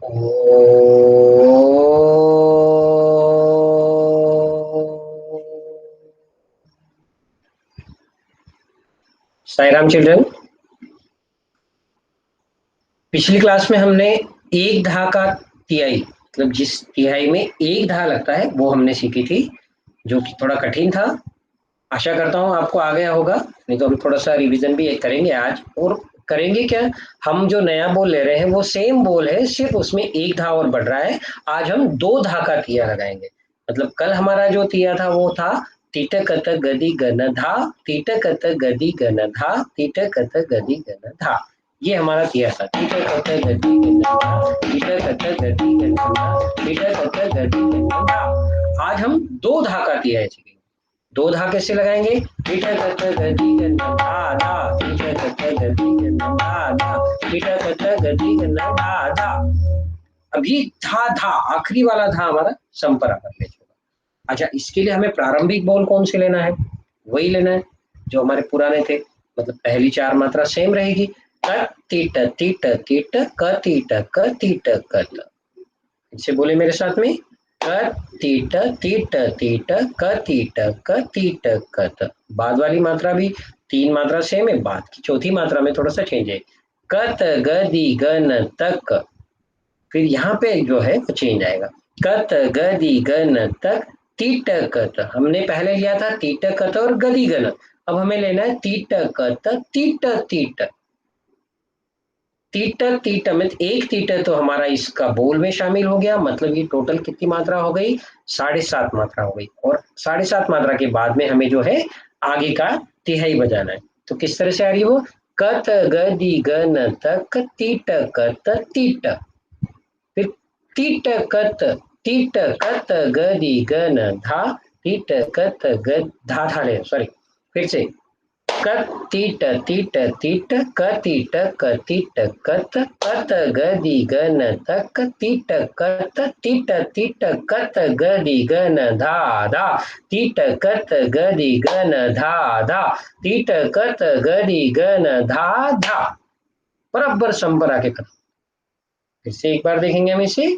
Sai Ram children. पिछली class में हमने एक धा का तिहाई, मतलब जिस तिहाई में एक धा लगता है वो हमने सीखी थी, जो कि थोड़ा कठिन था। आशा करता हूँ आपको आ गया होगा। नहीं तो हम थोड़ा सा रिवीजन भी करेंगे आज। और करेंगे क्या, हम जो नया बोल ले रहे हैं वो सेम बोल है, सिर्फ उसमें एक धा और बढ़ रहा है। आज हम दो धा का तिया लगाएंगे। मतलब कल हमारा जो तिया था वो था तीट कत गदि गन धा, तीट कत गदि गन धा, तीट कत गदि गन धा। ये हमारा तिया था। तीट कत गदि गन धा, तीट कत गदि गन धा, तीट कत गदि गन धा। आज हम दो धा का तिया सीखेंगे। दो धा कैसे लगाएंगे? टीटा कट गदी गन्ना धा धा, टीटा कट गदी गन्ना धा धा, टीटा कट गदी गन्ना धा धा। अभी धा धा आखिरी वाला धा हमारा संपरा कर ले होगा। अच्छा, इसके लिए हमें प्रारंभिक बोल कौन से लेना है? वही लेना है जो हमारे पुराने थे। मतलब पहली चार मात्रा सेम रहेगी। क तीट तीट तीट क तीट क तीट कत। इसे बोले मेरे साथ में, क तीट तीट तीट क तीट क तीट कत। बाद वाली मात्रा भी तीन मात्रा सेम है, बाद की चौथी मात्रा में थोड़ा सा चेंज है। कत गदि गन तक, फिर यहाँ पे जो है वो चेंज आएगा। कत गदि गन तक तीट कत। हमने पहले लिया था तीट कत और गदि गन, अब हमें लेना है तीट कत तीट तीट। तीटर तीटर में एक तीटर तो हमारा इसका बोल में शामिल हो गया। मतलब ये टोटल कितनी मात्रा हो गई? 7.5 मात्रा हो गई। और 7.5 मात्रा के बाद में हमें जो है आगे का तिहाई बजाना है। तो किस तरह से आ रही हो? कत गदि गन तक तीट कत तीट, फिर तीट कत तीट कत गदि गन धा, तीट कत गद धा धा ले सॉरी, फिर से कत तीट तीट तीट क तीट क तीट कत कत गदि गन तक तीट कत तीट तीट कत गदि गन धा धा, तीट कत गदि गन धा धा, तीट कत गदि गन धा धा। बराबर संपर आके खत्म। फिर से एक बार देखेंगे हम इसे।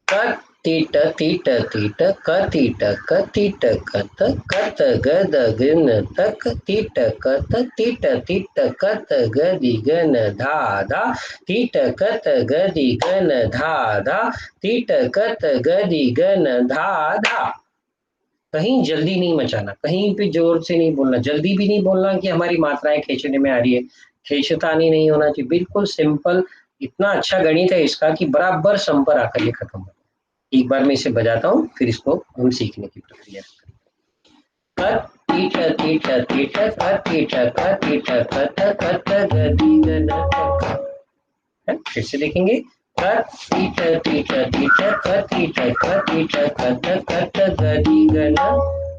क तीट तीट तीट क तीट क तीट कत कत गद गन तक तीट कत तीट तीट कत गदि गन धा धा, तीट कत गदि गन धा धा, तीट कत गदि गन धा धा। कहीं जल्दी नहीं मचाना, कहीं भी जोर से नहीं बोलना, जल्दी भी नहीं बोलना कि हमारी मात्राएं खींचने में आ रही है। खींचतानी नहीं होना चाहिए, बिल्कुल सिंपल। इतना अच्छा गणित है इसका कि बराबर सम पर आकर ये खत्म हो। एक बार मैं इसे बजाता हूँ, फिर इसको हम सीखने की प्रक्रिया करेंगे। तीट तीट तीट क तीट क तीट कत कत गदि गन तक। फिर से देखेंगे। क तीट तीट तीट क तीट क तीट कत कत गदि गन,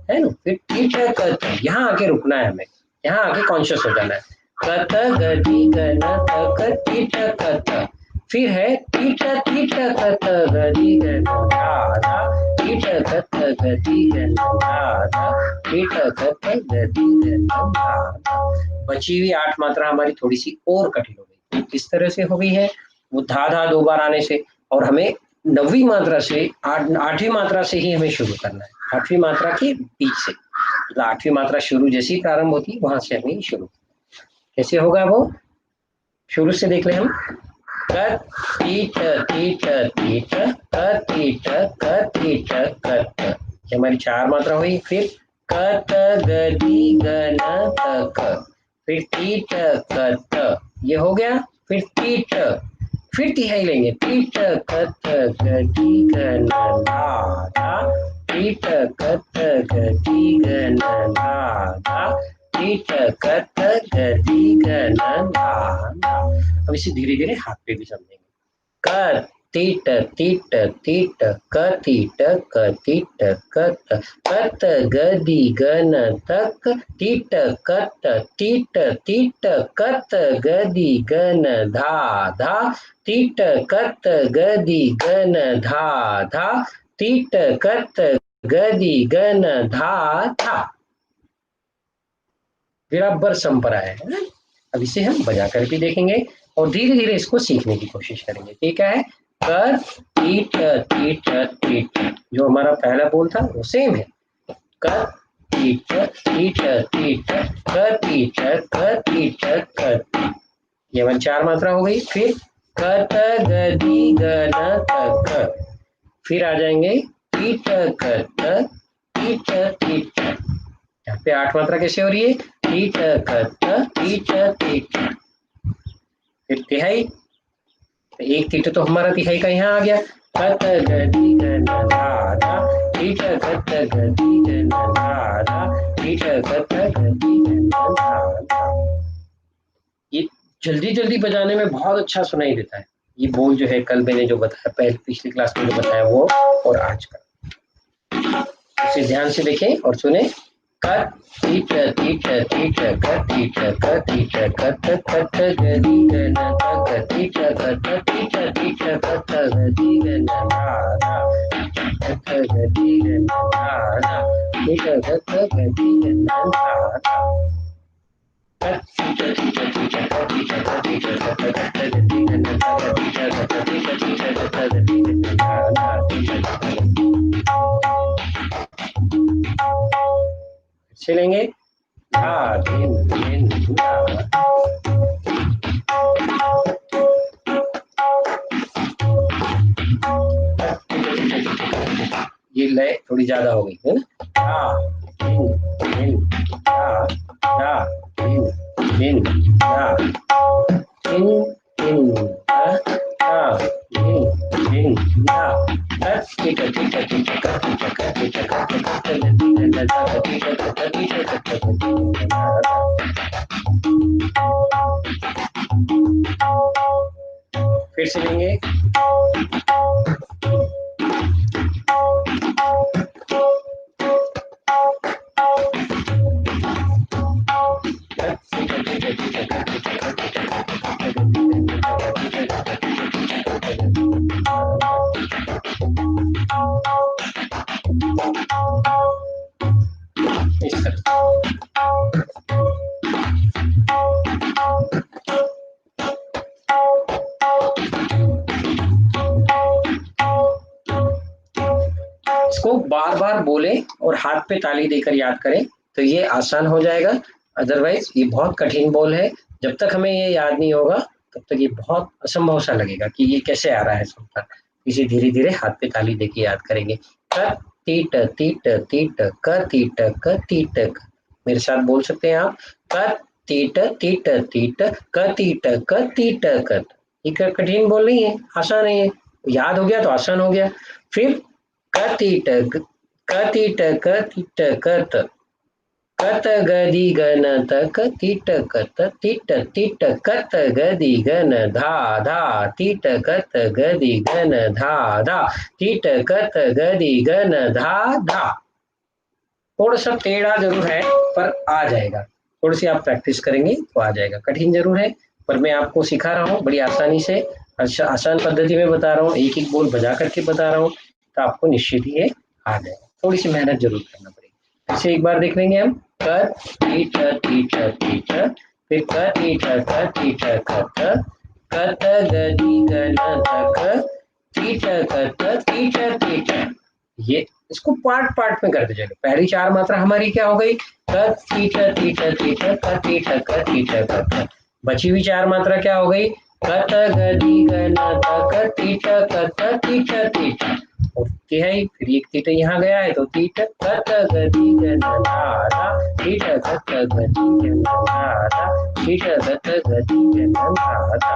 है ना? फिर तीट कत, यहाँ आके रुकना है हमें, यहाँ आके कॉन्शियस हो जाना है। कत गदि गन तक तीट कत, फिर है तीट तीट कत गदि गन धा धा, तीट कत गदि गन धा धा, तीट कत गदि गन धा धा। बची हुई 8 मात्रा हमारी थोड़ी सी और कठिन हो गई। किस तरह से हो गई है? वो धा धा दो बार आने से, और हमें 9वीं मात्रा से 8वीं मात्रा से ही हमें शुरू करना है। 8वीं मात्रा के बीच से, मतलब 8वीं मात्रा शुरू जैसी प्रारंभ होती है वहां से हमें शुरू। कैसे होगा वो? शुरू से देख ले हम। कत तीट तीट तीट क तीट क तीट कत, ये हमारी 4 मात्रा हुई। फिर कत गदि गन तक, फिर तीट कत, ये हो गया। फिर तीट, फिर तिहाई लेंगे। तीट कत गदि गन धा धा, तीट कत गदि गन धा धा, तीट कत गदि गन धा धा। अब इसे धीरे धीरे हाथ पे भी समझेंगे। क तीट तीट तीट क तीट क तीट कत कत गदि गन तक तीट कत तीट तीट कत गदि गन धा धा, तीट कत गदि गन धा धा, तीट कत गदि गन धा धा। बराबर संपरा है। अब इसे हम बजा कर भी देखेंगे। और धीरे धीरे इसको सीखने की कोशिश करेंगे। ठीक है, कर टीट टीट टीट, जो हमारा पहला बोल था वो सेम है, कर टीट टीट टीट, कर टीट कर टीट कर, ये हमारी 4 मात्रा हो गई। फिर कत गदी गन तक, फिर आ जाएंगे टीट कत टीट टीट, यहाँ पे 8 मात्रा कैसे हो रही है, टीट कत टीट टीट। फिर तिहाई, एक तीट तो हमारा तिहाई का यहाँ आ गया, कत गदी गन धा धा, टीट कत गदी गन धा धा, टीट कत गदी गन धा धा। ये जल्दी जल्दी बजाने में बहुत अच्छा सुनाई देता है। ये बोल जो है कल मैंने जो बताया, पहले पिछली क्लास में जो बताया वो और आज का, इसे ध्यान से देखें और सुने। कर टीट टीट टीट कर टीट कर टीट कत कत गदी गन तक, टीट कत टीट टीट कत गदी गन धा धा, कत गदी गन धा धा, टीट कत गदी गन धा धा। चलेंगे धा धिन धिन धा, ये लय थोड़ी ज्यादा हो गई है ना, धा धिन धिन धा धा धिन धिन धा, धिन धिन धा धा धिन धिन धा, कत टीट टीट टीट कत टीट कत टीट कत कत गदी गन तक, टीट कत टीट कत गदी गन धा धा। फिर से लेंगे, इस तरह इसको बार बार बोले और हाथ पे ताली देकर याद करें तो ये आसान हो जाएगा। अदरवाइज ये बहुत कठिन बोल है, जब तक हमें ये याद नहीं होगा तब तक ये बहुत असंभव सा लगेगा कि ये कैसे आ रहा है शब्द। इसे धीरे धीरे हाथ पे ताली देके याद करेंगे। क तीट तीट तीट क तीट क तीट, मेरे साथ बोल सकते हैं आप, क तीट तीट तीट क तीट क तीट क। ये कठिन बोल नहीं है, आसान है, ये याद हो गया तो आसान हो गया। फिर कतीट कतीट कतीट कत, कत गदी गन तक, तीट कत तीट तीट कत गदी गन धा धा, तीट कत गदी गन धा धा, तीट कत गदी गन धा धा। थोड़ा सा टेढ़ा जरूर है पर आ जाएगा, थोड़ी सी आप प्रैक्टिस करेंगे तो आ जाएगा। कठिन जरूर है पर मैं आपको सिखा रहा हूँ बड़ी आसानी से, अच्छा आसान पद्धति में बता रहा हूँ, एक एक बोल बजा करके बता रहा हूँ, तो आपको निश्चित ही ये आ जाएगा। थोड़ी सी मेहनत जरूर करना पड़ेगी। इसे एक बार देख लेंगे हम, कर टीट टीट टीट, फिर कर टीट टीट कत, कत गदी गन तक, टीट कत टीट टीट। ये इसको पार्ट पार्ट में करते चलो। पहली 4 मात्रा हमारी क्या हो गई, क टीट टीट टीट क टीट क टीट क। बची हुई 4 मात्रा क्या हो गई, कत गदी गन तक, टीट कत टीट टीट। और तिहाई, फिर एक तीट यहाँ गया है तो तीट कत गदी गन धा धा, टीट कत गदी गन धा धा, टीट कत गदी गन धा धा।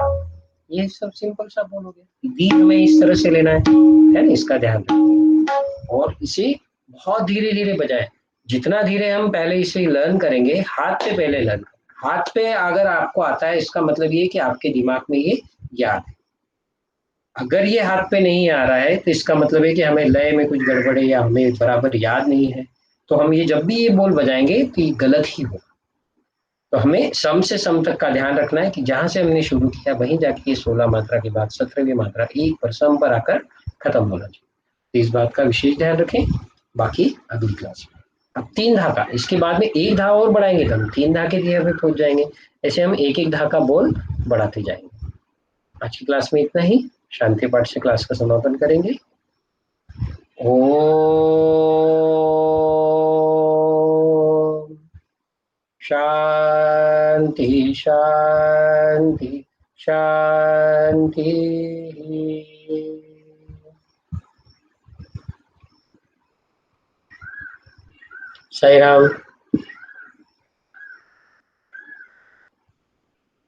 ये सब सिंपल सा बोल हो गया। दी हमें इस तरह से लेना है ना, इसका ध्यान रखें और इसे बहुत धीरे धीरे बजाएं। जितना धीरे हम पहले इसे लर्न करेंगे, हाथ पे पहले लर्न, हाथ पे अगर आपको आता है इसका मतलब ये कि आपके दिमाग में ये याद है। अगर ये हाथ पे नहीं आ रहा है तो इसका मतलब है कि हमें लय में कुछ गड़बड़ है या हमें बराबर याद नहीं है। तो हम ये जब भी ये बोल बजाएंगे तो ये गलत ही होगा। तो हमें सम से सम तक का ध्यान रखना है कि जहां से हमने शुरू किया वहीं जाके ये 16 मात्रा के बाद 17वीं मात्रा एक पर सम पर आकर खत्म होना चाहिए। तो इस बात का विशेष ध्यान रखें। बाकी अगली क्लास में अब 3 धाका, इसके बाद में एक धा और बढ़ाएंगे तो हम 3 धाके दिए हुए पहुंच जाएंगे। ऐसे हम एक एक धाका बोल बढ़ाते जाएंगे। आज की क्लास में इतना ही। शांति पाठ से क्लास का समापन करेंगे। ओम शांति शांति शांति। साई राम।